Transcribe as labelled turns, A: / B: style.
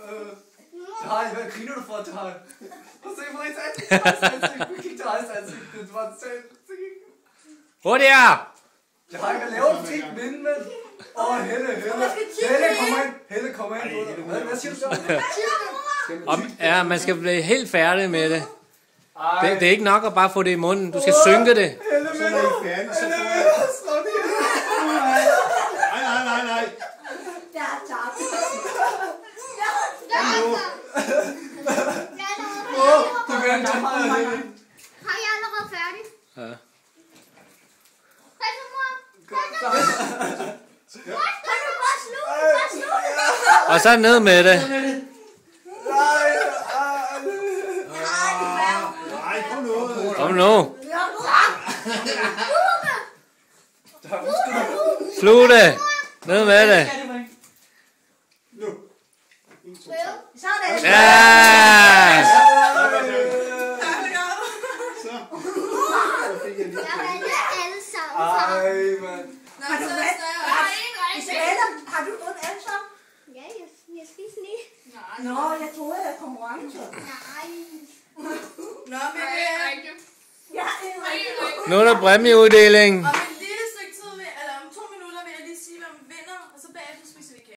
A: Harry, hvad griner du for, Harry? Prøv at se på hendes ansigt. Kig til Harrys ansigt. Det var totalt.
B: Hurtigere!
A: Harry, hvad laver du til ikke vinde, mand? Helle, Helle, kom ind. Hvad siger du så?
B: Ja, man skal blive helt færdig med det. Det er ikke nok at bare få det i munden. Du skal synke det.
A: Helle,
C: Så er I færdige, så
A: slå det ihjel.
C: Nej.
D: Jeg har tabt.
A: Du kan ikke tage mig.
E: Har jeg allerede færdig?
B: Ja.
E: Hvad så, mor? Kan du bare slutte?
B: Og så ned med det.
C: Nej, kom nu.
B: Kom nu. Slut det. Ned med det.
C: Nu.
D: Sådan.
B: Ja!
E: Jeg valgte alle sammen.
A: Mand.
D: Isabella, har du ondt alle sammen?
E: Ja, jeg spiser lige.
D: Nå, jeg troede, jeg havde konkurrence.
E: Nej.
F: Nå, men
D: Jeg har en
B: Nu er der præmieuddeling.